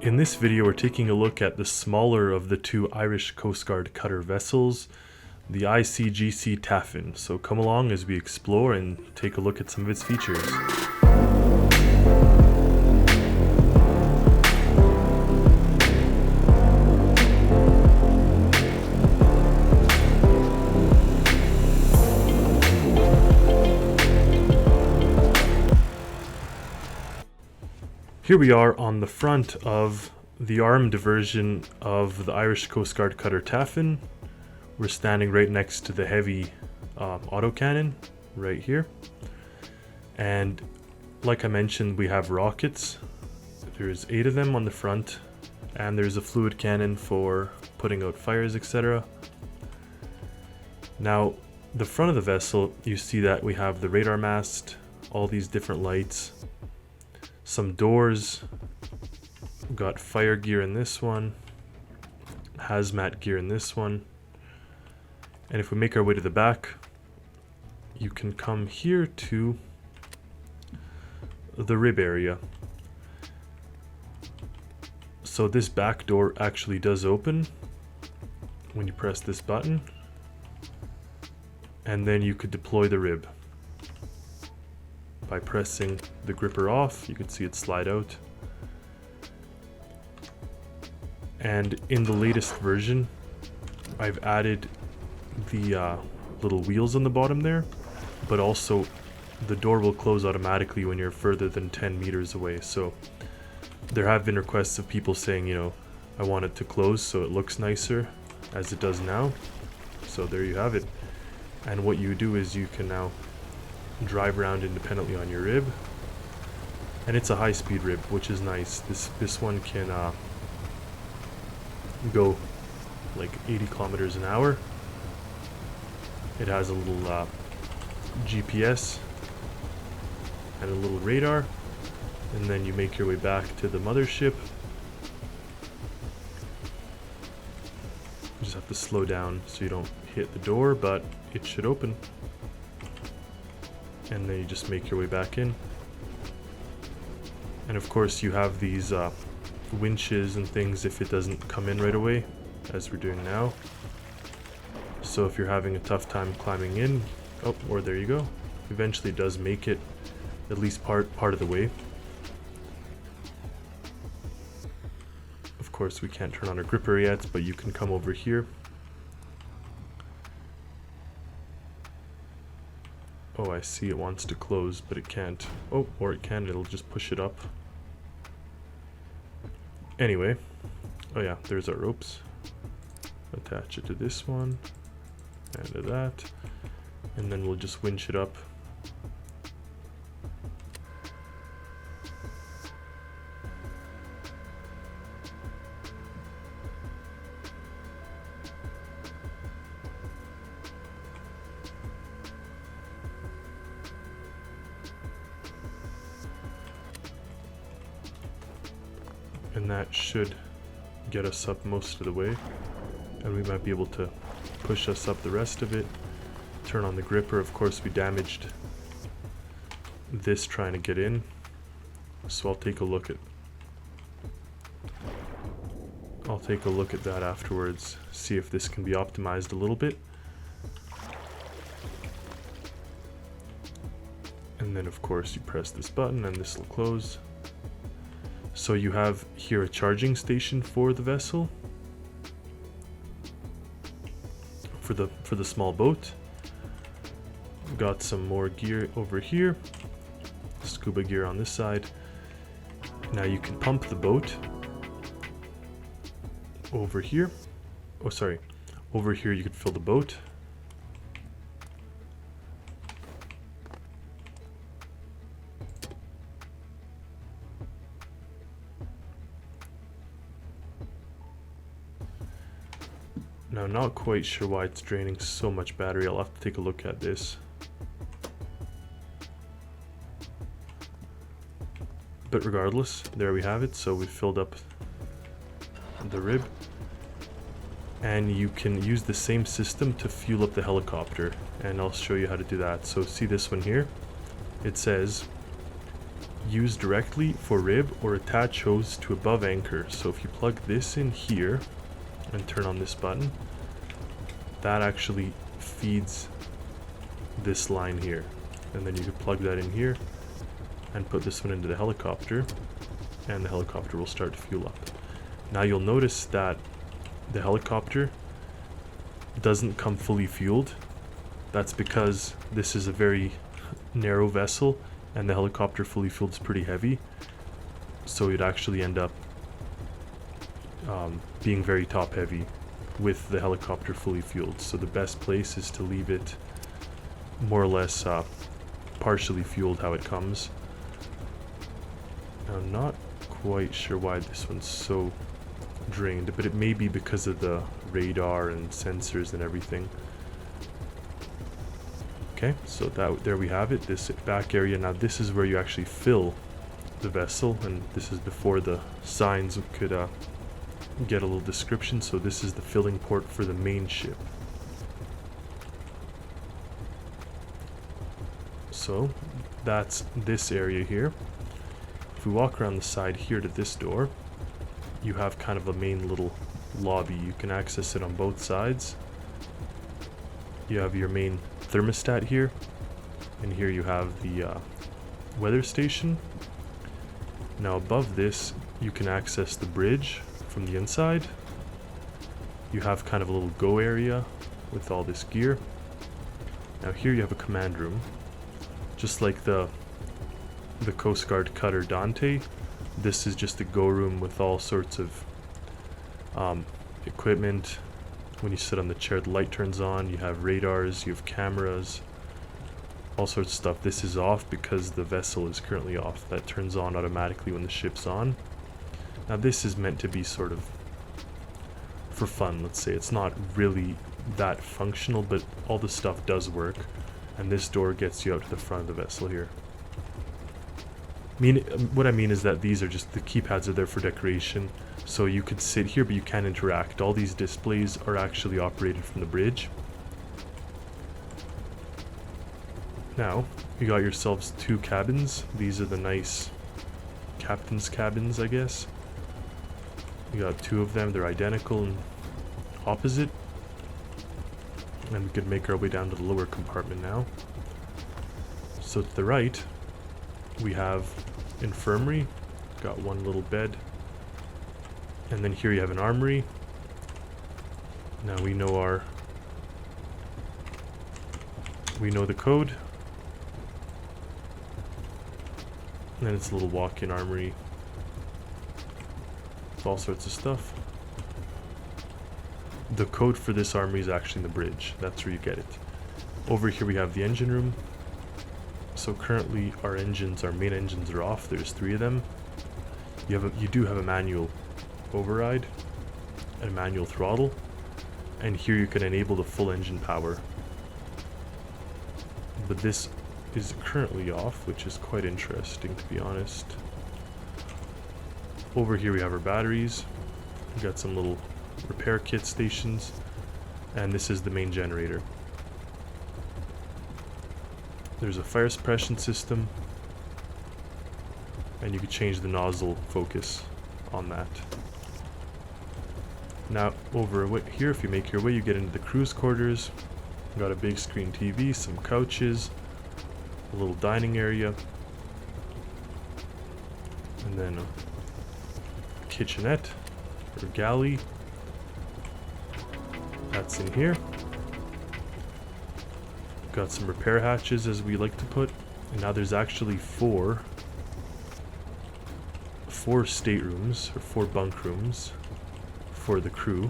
In this video, we're taking a look at the smaller of the two Irish Coast Guard cutter vessels, the ICGC Taffin. So come along as we explore and take a look at some of its features. Here we are on the front of the armed version of the Irish Coast Guard cutter Taffin. We're standing right next to the heavy autocannon right here. And like I mentioned, we have rockets. There's 8 of them on the front, and there's a fluid cannon for putting out fires, etc. Now, the front of the vessel, you see that we have the radar mast, all these different lights, some doors. We've got fire gear in this one, hazmat gear in this one. And if we make our way to the back, you can come here to the RHIB area. So this back door actually does open when you press this button, and then you could deploy the RHIB. By pressing the gripper off, you can see it slide out. And in the latest version, I've added the little wheels on the bottom there, but also the door will close automatically when you're further than 10 meters away. So there have been requests of people saying, you know, I want it to close so it looks nicer as it does now. So there you have it. And what you do is you can now drive around independently on your RHIB, and it's a high-speed RHIB, which is nice. This one can go like 80 kilometers an hour. It has a little GPS and a little radar, and then you make your way back to the mothership. You just have to slow down so you don't hit the door, but it should open. And then you just make your way back in. And of course you have these winches and things if it doesn't come in right away, as we're doing now. So if you're having a tough time climbing in, oh, or there you go, eventually it does make it at least part of the way. Of course we can't turn on our gripper yet, but you can come over here. Oh, I see it wants to close, but it can't. Oh, or it can, it'll just push it up. Anyway, oh yeah, there's our ropes. Attach it to this one, and to that, and then we'll just winch it up. And that should get us up most of the way, and we might be able to push us up the rest of it. Turn on the gripper. Of course we damaged this trying to get in, so I'll take a look at that afterwards, see if this can be optimized a little bit. And then of course you press this button and this will close. So you have here a charging station for the vessel, for the small boat. We've got some more gear over here, scuba gear on this side. Now you can pump the boat over here. Oh, sorry, over here you could fill the boat. Now, not quite sure why it's draining so much battery. I'll have to take a look at this. But regardless, there we have it. So we filled up the RHIB. And you can use the same system to fuel up the helicopter. And I'll show you how to do that. So see this one here? It says use directly for RHIB or attach hose to above anchor. So if you plug this in here and turn on this button, that actually feeds this line here. And then you can plug that in here and put this one into the helicopter, and the helicopter will start to fuel up. Now you'll notice that the helicopter doesn't come fully fueled. That's because this is a very narrow vessel and the helicopter fully fueled is pretty heavy, so you'd actually end up being very top heavy with the helicopter fully fueled. So the best place is to leave it more or less partially fueled how it comes. I'm not quite sure why this one's so drained, but it may be because of the radar and sensors and everything. Okay, so there we have it, this back area. Now this is where you actually fill the vessel, and this is before the signs could get a little description. So this is the filling port for the main ship. So that's this area here. If we walk around the side here to this door, you have kind of a main little lobby. You can access it on both sides. You have your main thermostat here, and here you have the weather station. Now above this, you can access the bridge from the inside. You have kind of a little go area with all this gear. Now here you have a command room, just like the Coast Guard cutter Dante. This is just a go room with all sorts of equipment. When you sit on the chair, the light turns on. You have radars, you have cameras, all sorts of stuff. This is off because the vessel is currently off. That turns on automatically when the ship's on. Now this is meant to be sort of for fun, let's say. It's not really that functional, but all the stuff does work. And this door gets you out to the front of the vessel here. What I mean is that these are just, the keypads are there for decoration. So you could sit here, but you can't interact. All these displays are actually operated from the bridge. Now, you got yourselves 2 cabins. These are the nice captain's cabins, I guess. You got 2 of them. They're identical and opposite. And we could make our way down to the lower compartment now. So to the right, we have infirmary. Got one little bed. And then here you have an armory. Now we know the code. And then it's a little walk-in armory with all sorts of stuff. The code for this armory is actually in the bridge. That's where you get it. Over here we have the engine room. So currently our main engines are off. There's 3 of them. You do have a manual override and a manual throttle, and here you can enable the full engine power, but this is currently off, which is quite interesting, to be honest. Over here we have our batteries. We got some little repair kit stations, and this is the main generator. There's a fire suppression system, and you can change the nozzle focus on that. Now over here, if you make your way, you get into the crew's quarters. Got a big screen TV, some couches, a little dining area, and then a kitchenette or galley. That's in here. Got some repair hatches, as we like to put. And now there's actually four staterooms, or 4 bunk rooms for the crew.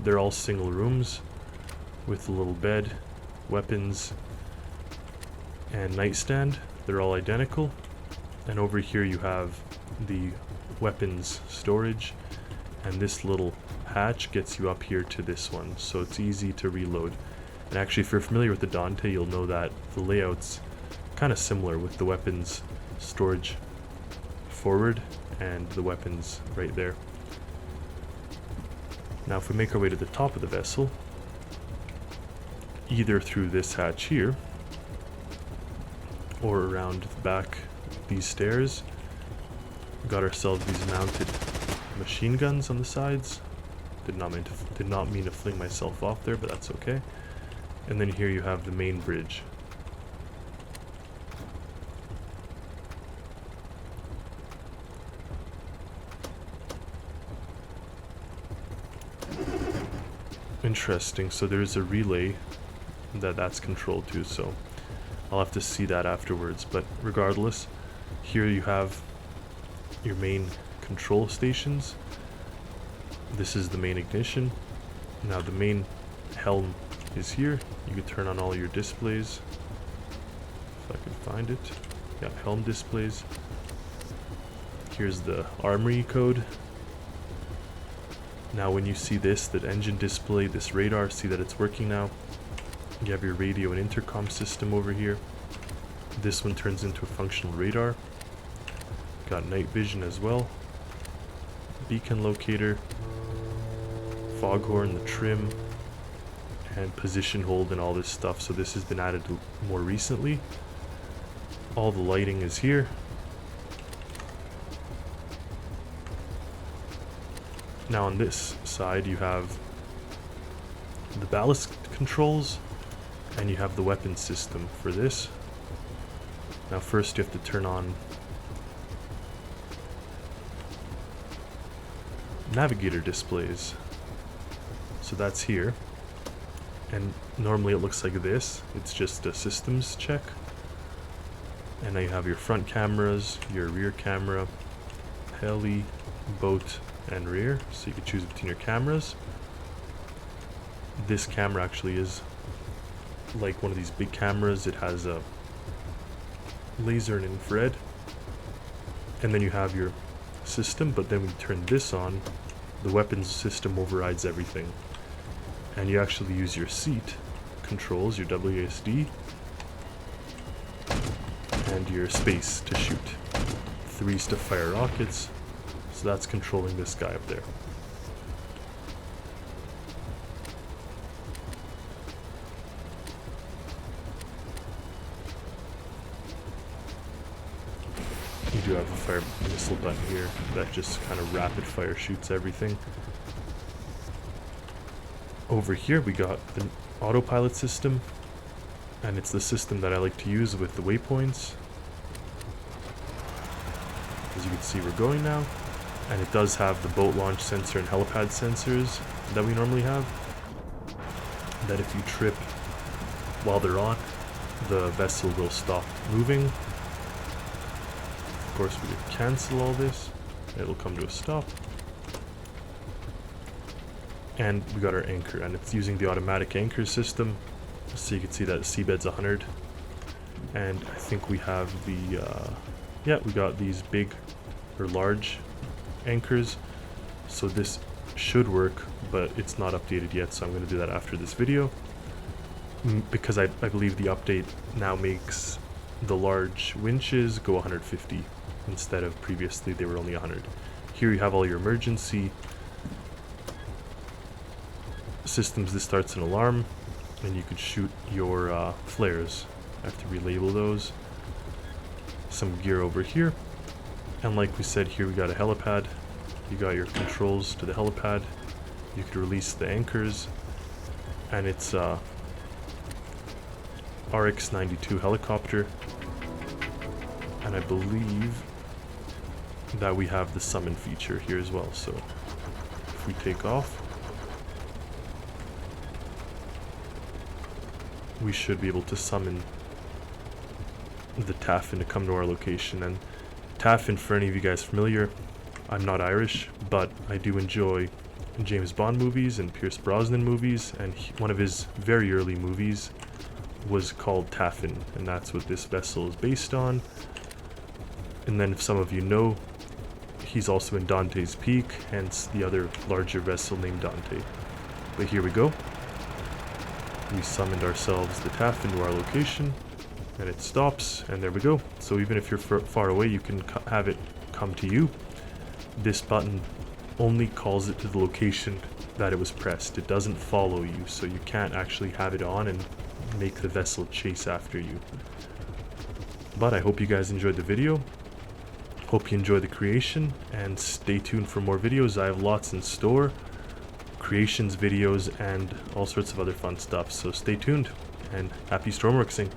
They're all single rooms with a little bed, weapons, and nightstand. They're all identical. And over here you have the weapons storage, and this little hatch gets you up here to this one, so it's easy to reload. And actually, if you're familiar with the Dante, you'll know that the layout's kind of similar, with the weapons storage forward and the weapons right there. Now if we make our way to the top of the vessel, either through this hatch here or around the back up these stairs. Got ourselves these mounted machine guns on the sides. Did not mean to fling myself off there, but that's okay. And then here you have the main bridge. Interesting, so there's a relay that's controlled too, so I'll have to see that afterwards. But regardless, here you have your main control stations. This is the main ignition. Now the main helm is here. You can turn on all your displays. If I can find it. Yeah, helm displays. Here's the armory code. Now when you see this, that engine display, this radar, see that it's working now. You have your radio and intercom system over here. This one turns into a functional radar. Got night vision as well. Beacon locator. Foghorn, the trim, and position hold and all this stuff. So this has been added more recently. All the lighting is here. Now on this side you have the ballast controls and you have the weapon system for this. Now first you have to turn on navigator displays. So that's here. And normally it looks like this. It's just a systems check. And now you have your front cameras, your rear camera, heli, boat, and rear, so you can choose between your cameras. This camera actually is like one of these big cameras. It has a laser and infrared. And then you have your system, but then when you turn this on, the weapons system overrides everything. And you actually use your seat controls, your WASD, and your space to shoot. 3's to fire rockets. So that's controlling this guy up there. You do have a fire missile button here that just kind of rapid fire shoots everything. Over here we got the autopilot system, and it's the system that I like to use with the waypoints. As you can see, we're going now. And it does have the boat launch sensor and helipad sensors that we normally have. That if you trip while they're on, the vessel will stop moving. Of course, we could cancel all this. It'll come to a stop. And we got our anchor, and it's using the automatic anchor system. So you can see that seabed's 100. And I think we have the, yeah, we got these big or large anchors, so this should work, but it's not updated yet, so I'm going to do that after this video, because I believe the update now makes the large winches go 150 instead of previously they were only 100. Here you have all your emergency systems. This starts an alarm, and you could shoot your flares. I have to relabel those. Some gear over here. And like we said, here we got a helipad. You got your controls to the helipad. You could release the anchors. And it's RX-92 helicopter. And I believe that we have the summon feature here as well. So if we take off, we should be able to summon the Taffin to come to our location. And Taffin, for any of you guys familiar, I'm not Irish, but I do enjoy James Bond movies and Pierce Brosnan movies, and one of his very early movies was called Taffin, and that's what this vessel is based on. And then if some of you know, he's also in Dante's Peak, hence the other larger vessel named Dante. But here we go. We summoned ourselves the Taffin to our location, and it stops, and there we go. So even if you're far away, you can have it come to you. This button only calls it to the location that it was pressed. It doesn't follow you, so you can't actually have it on and make the vessel chase after you. But I hope you guys enjoyed the video. Hope you enjoy the creation, and stay tuned for more videos. I have lots in store, creations videos, and all sorts of other fun stuff. So stay tuned, and happy Stormworksing.